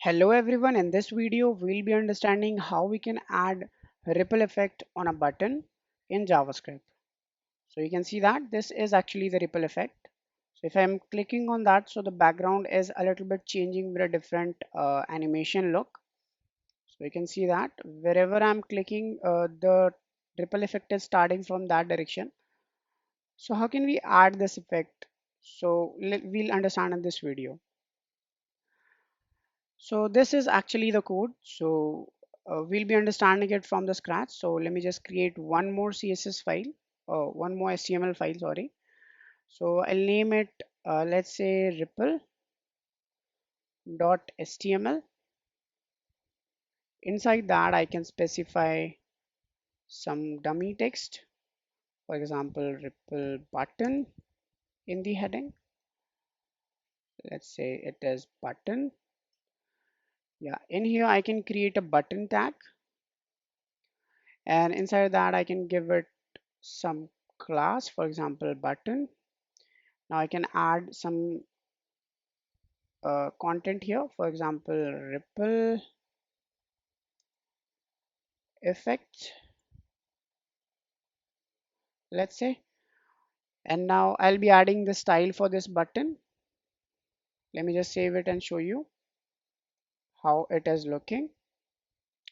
Hello everyone, in this video we'll be understanding how we can add ripple effect on a button in JavaScript. So you can see that this is actually the ripple effect. So if I'm clicking on that, so the background is a little bit changing with a different animation look. So you can see that wherever I'm clicking, the ripple effect is starting from that direction. So how can we add this effect? So we'll understand in this video. So this is actually the code. So we'll be understanding it from the scratch. So let me just create one more CSS file, one more HTML file, sorry. So I'll name it, let's say ripple.html. Inside that, I can specify some dummy text. For example, ripple button in the heading. Let's say it is button. Yeah, in here I can create a button tag, and inside that I can give it some class, for example button. Now I can add some content here, for example ripple effect, let's say. And now I'll be adding the style for this button. Let me just save it and show you how it is looking.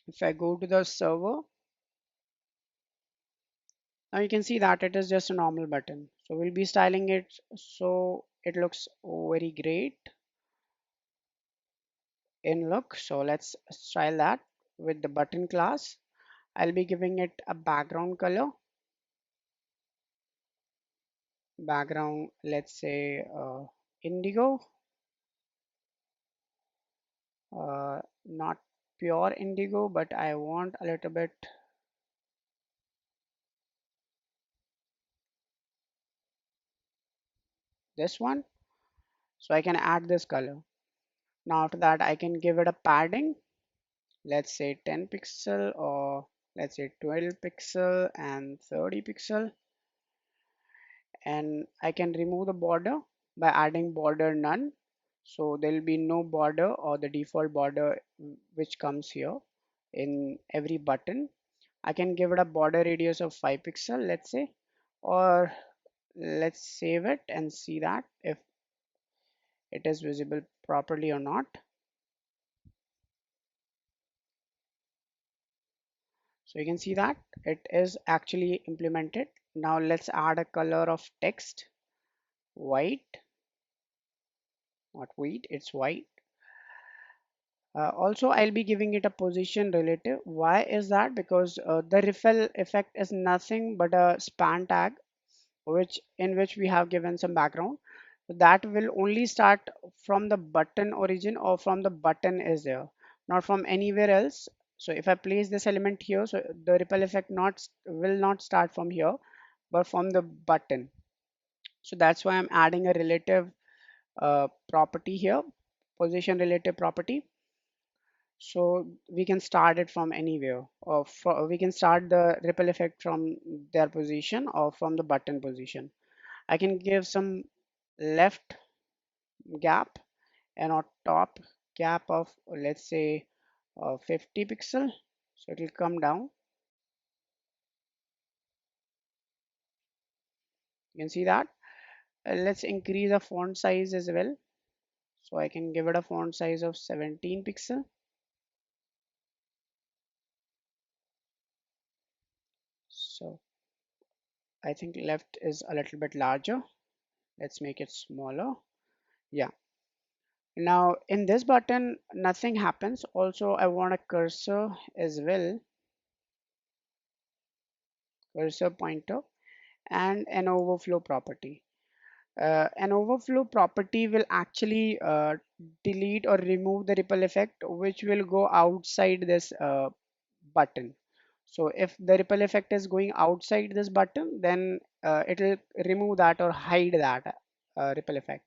If I go to the server, now you can see that it is just a normal button. So we'll be styling it so it looks very great in look. So let's style that with the button class. I'll be giving it a background color. Background, let's say indigo, not pure indigo, but I want a little bit this one, so I can add this color. Now after that I can give it a padding, let's say 10 pixel, or let's say 12 pixel and 30 pixel. And I can remove the border by adding border none, so there will be no border or the default border which comes here in every button. I can give it a border radius of 5 pixel, let's say, or let's save it and see that if it is visible properly or not. So you can see that it is actually implemented. Now let's add a color of text, white, not wheat, it's white. Also, I'll be giving it a position relative. Why is that? Because the ripple effect is nothing but a span tag, which we have given some background. So that will only start from the button origin, or from the button is there, not from anywhere else. So if I place this element here, so the ripple effect not will not start from here, but from the button. So that's why I'm adding a relative property here, position relative property. So we can start it from anywhere, or we can start the ripple effect from their position or from the button position. I can give some left gap and on top gap of, let's say 50 pixel, so it will come down. You can see that. Let's increase the font size as well, so I can give it a font size of 17 pixel. So I think left is a little bit larger. Let's make it smaller. Yeah. Now in this button nothing happens. Also I want a cursor as well, cursor pointer, and an overflow property. An overflow property will actually delete or remove the ripple effect which will go outside this button. So if the ripple effect is going outside this button, then it will remove that or hide that ripple effect.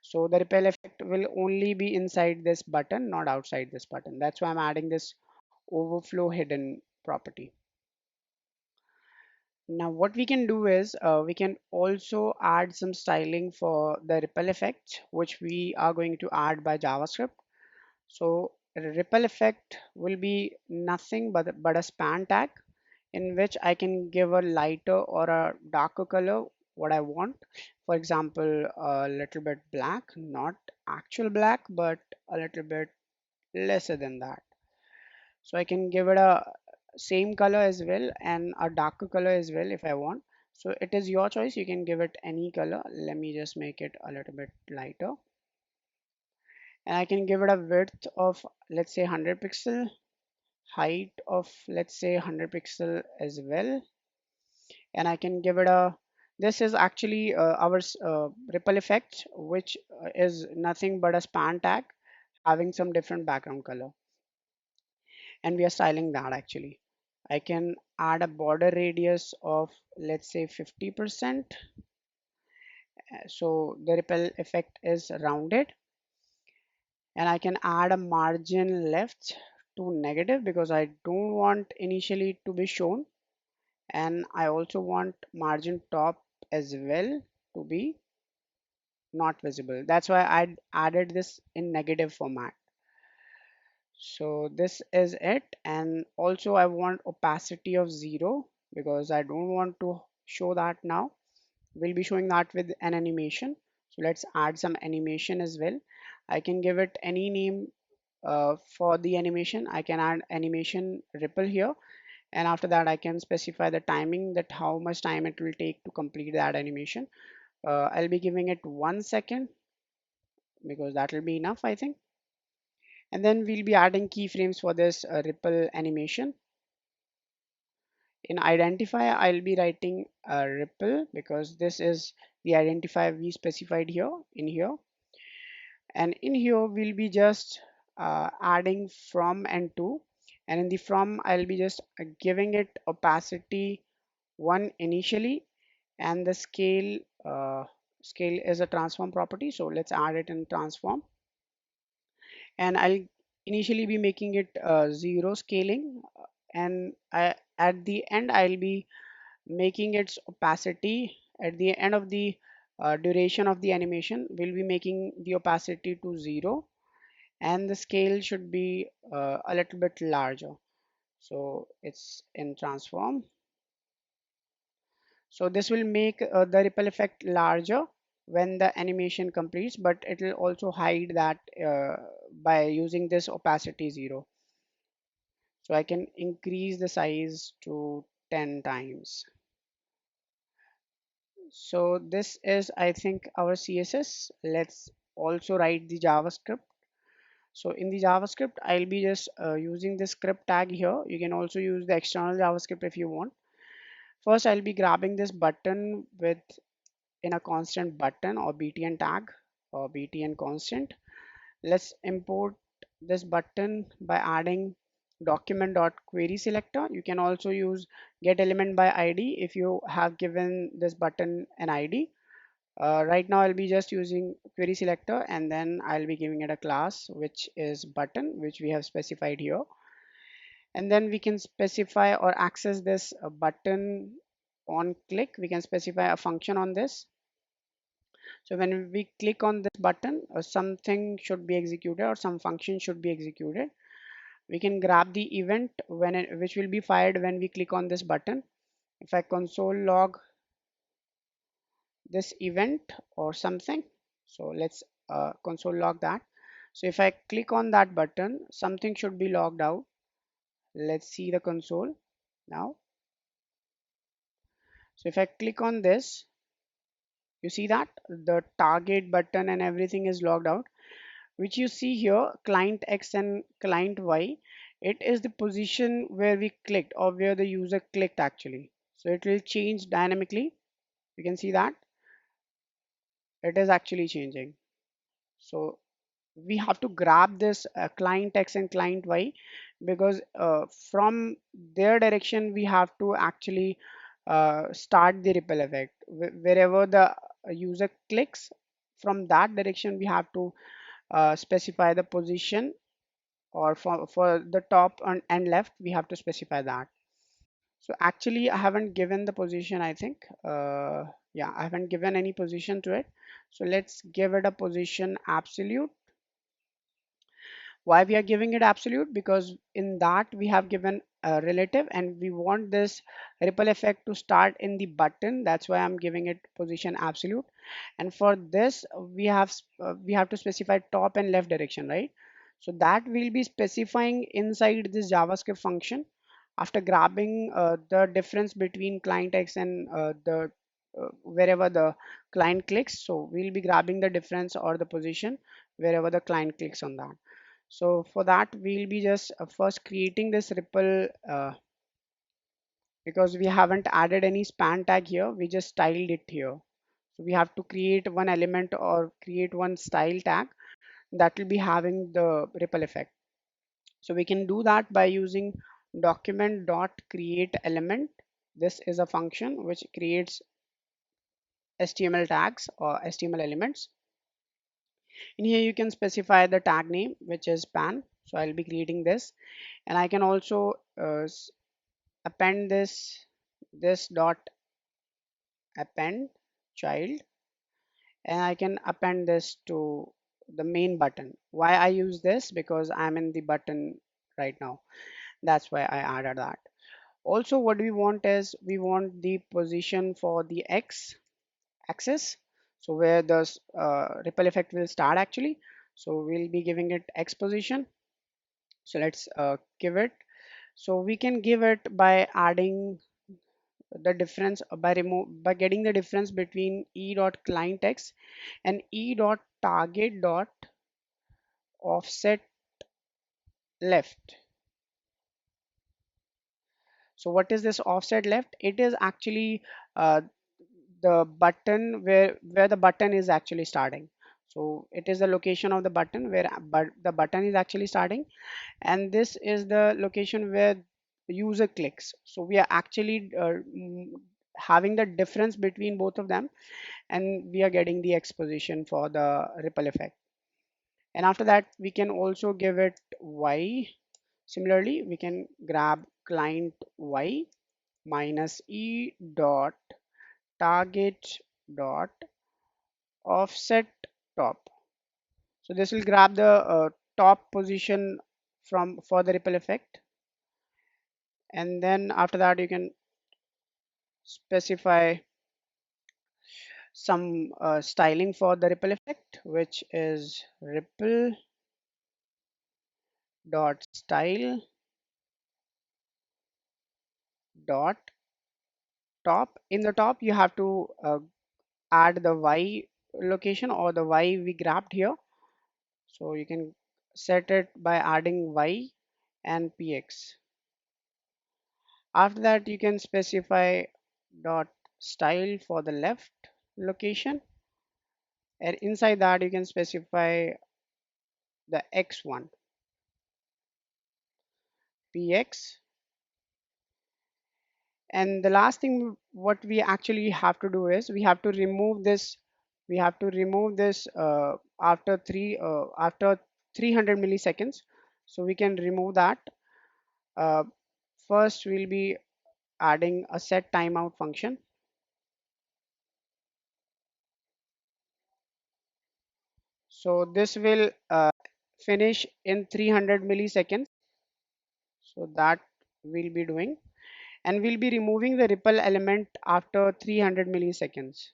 So the ripple effect will only be inside this button, not outside this button. That's why I'm adding this overflow hidden property. Now what we can do is we can also add some styling for the ripple effect, which we are going to add by JavaScript. So ripple effect will be nothing but a span tag in which I can give a lighter or a darker color what I want. For example, a little bit black, not actual black, but a little bit lesser than that. So I can give it a same color as well and a darker color as well if I want. So it is your choice. You can give it any color. Let me just make it a little bit lighter. And I can give it a width of, let's say, 100 pixel, height of, let's say, 100 pixel as well. And I can give it a, this is actually our ripple effect, which is nothing but a span tag having some different background color, and we are styling that actually. I can add a border radius of, let's say, 50%. So the ripple effect is rounded, and I can add a margin left to negative because I don't want initially to be shown, and I also want margin top as well to be not visible. That's why I added this in negative format. So this is it. And also I want opacity of 0 because I don't want to show that now. We'll be showing that with an animation. So let's add some animation as well. I can give it any name for the animation. I can add animation ripple here, and after that I can specify the timing, that how much time it will take to complete that animation. I'll be giving it 1 second because that will be enough, I think. And then we'll be adding keyframes for this ripple animation. In identifier, I'll be writing a ripple because this is the identifier we specified here in here. And in here, we'll be just adding from and to. And in the from, I'll be just giving it opacity 1 initially, and the scale scale is a transform property. So let's add it in transform. And I'll initially be making it 0 scaling, and at the end I'll be making its opacity at the end of the duration of the animation. We'll be making the opacity to 0, and the scale should be a little bit larger. So it's in transform. So this will make the ripple effect larger when the animation completes, but it will also hide that by using this opacity 0. So I can increase the size to 10 times. So this is, I think, our CSS. Let's also write the JavaScript. So in the JavaScript, I'll be just using the script tag here. You can also use the external JavaScript if you want. First, I'll be grabbing this button with in a constant button or btn tag or btn constant. Let's import this button by adding document.query selector. You can also use get element by id if you have given this button an id. Right now I'll be just using query selector, and then I'll be giving it a class which is button, which we have specified here. And then we can specify or access this button on click. We can specify a function on this. So when we click on this button, something should be executed or some function should be executed. We can grab the event which will be fired when we click on this button. If I console log this event or something, so let's console log that. So if I click on that button, something should be logged out. Let's see the console now. So if I click on this, you see that the target button and everything is logged out, which you see here, client X and client Y. It is the position where we clicked or where the user clicked actually. So it will change dynamically. You can see that it is actually changing. So we have to grab this client X and client Y because from their direction we have to actually start the ripple effect. Wherever the user clicks, from that direction we have to specify the position, or for the top and left we have to specify that. So actually I haven't given the position, I think. Yeah, I haven't given any position to it. So let's give it a position absolute. Why we are giving it absolute? Because in that we have given a relative and we want this ripple effect to start in the button. That's why I'm giving it position absolute. And for this we have to specify top and left direction, right? So that we'll be specifying inside this JavaScript function after grabbing the difference between client X and the wherever the client clicks. So we'll be grabbing the difference or the position wherever the client clicks on that. So for that, we'll be just first creating this ripple because we haven't added any span tag here. We just styled it here. So we have to create one element or create one style tag that will be having the ripple effect. So we can do that by using document dot create element. This is a function which creates HTML tags or HTML elements. In here you can specify the tag name, which is span. So I'll be creating this, and I can also append this dot append child, and I can append this to the main button. Why I use this? Because I'm in the button right now. That's why I added that. Also, what we want is we want the position for the x axis, so where the ripple effect will start actually. So we'll be giving it x position. So let's give it. So we can give it by adding the difference by getting the difference between e dot client text and e dot target dot offset left. So what is this offset left? It is actually uh, the button where the button is actually starting. So it is the location of the button where but the button is actually starting, and this is the location where the user clicks. So we are actually having the difference between both of them, and we are getting the exposition for the ripple effect. And after that we can also give it y. Similarly, we can grab client y minus e dot target dot offset top. So this will grab the top position from for the ripple effect, and then after that you can specify some styling for the ripple effect, which is ripple dot style dot top. In the top you have to add the y location or the y we grabbed here. So you can set it by adding y and px. After that you can specify dot style for the left location, and inside that you can specify the x1 px. And the last thing what we actually have to do is we have to remove this after 300 milliseconds. So we can remove that. uh, First we'll be adding a set timeout function. So this will finish in 300 milliseconds. So that we'll be doing, and we'll be removing the ripple element after 300 milliseconds,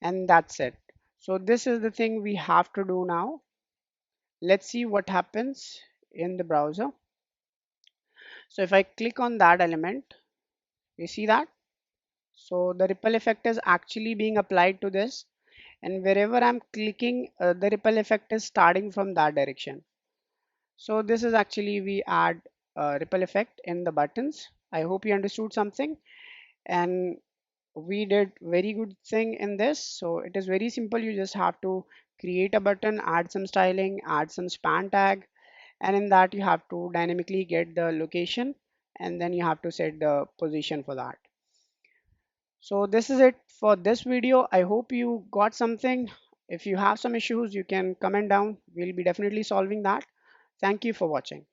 and that's it. So this is the thing we have to do now. Let's see what happens in the browser. So if I click on that element, you see that, so the ripple effect is actually being applied to this, and wherever I'm clicking, the ripple effect is starting from that direction. So this is actually we add ripple effect in the buttons. I hope you understood something, and we did very good thing in this. So it is very simple. You just have to create a button, add some styling, add some span tag, and in that you have to dynamically get the location, and then you have to set the position for that. So this is it for this video. I hope you got something. If you have some issues, you can comment down. We'll be definitely solving that. Thank you for watching.